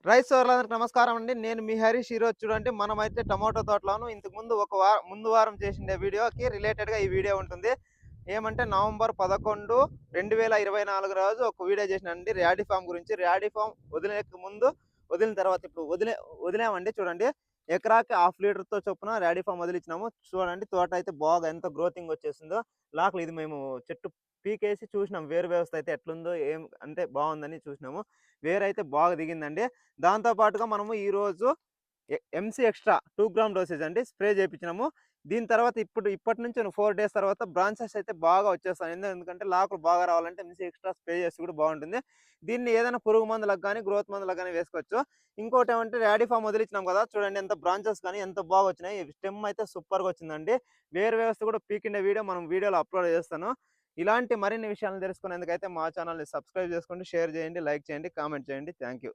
Rice సోదరులందరికి నమస్కారం అండి. నేను మీ హరీష్. ఈరోజు చూడండి మనమైతే టమోటా తోటలోను ఇంతకుముందు ముందు వారం చేసిండే వీడియోకి రిలేటెడ్‌గా ఈ వీడియో ఉంటుంది. ఏమంటే నవంబర్ 11, 2024 రోజు ఒక వీడియో చేసినానండి ర్యాడీ ఫార్మ్ గురించి. ర్యాడీ ఫార్మ్ వదిలేక ముందు, వదిలిన తర్వాత ఇప్పుడు వదిలామండి చూడండి. ఎకరాకి హాఫ్ లీటర్‌తో చొప్పున ర్యాడీ ఫార్మ్ వదిలిచ్చినాము. చూడండి తోట అయితే బాగా ఎంత గ్రోతింగ్ వచ్చేసిందో. లోపల ఇది మేము చెట్టు పీకేసి చూసినాం వేరు వ్యవస్థ అయితే ఎట్లుందో ఏం అంటే బాగుందని చూసినాము. వేరైతే బాగా దిగిందండి. దాంతో పాటుగా మనము ఈరోజు ఎంసీ ఎక్స్ట్రా 2 గ్రామ్ డోసేజ్ అండి స్ప్రే చేయించినాము. దీని తర్వాత ఇప్పటి నుంచి 4 డేస్ తర్వాత బ్రాంచెస్ అయితే బాగా వచ్చేస్తాయి. ఎందుకంటే లాకులు బాగా రావాలంటే ఎంసీ ఎక్స్ట్రా స్ప్రే చేస్తే కూడా బాగుంటుంది. దీన్ని ఏదైనా పురుగు మందులకు కానీ గ్రోత్ మందులకు కానీ వేసుకోవచ్చు. ఇంకోటి ఏమంటే ర్యాడీ ఫామ్ వదిలిచ్చినాం కదా చూడండి, ఎంత బ్రాంచెస్ కానీ ఎంత బాగా వచ్చినాయి. స్టెమ్ అయితే సూపర్గా వచ్చిందండి. వేరు వ్యవస్థ కూడా పీకిండే వీడియో మనం వీడియోలో అప్లోడ్ చేస్తాను. ఇలాంటి మరిన్ని విషయాలను తెలుసుకునేందుకైతే మా ఛానల్ని సబ్స్క్రైబ్ చేసుకోండి, షేర్ చేయండి, లైక్ చేయండి, కామెంట్ చేయండి. Thank you.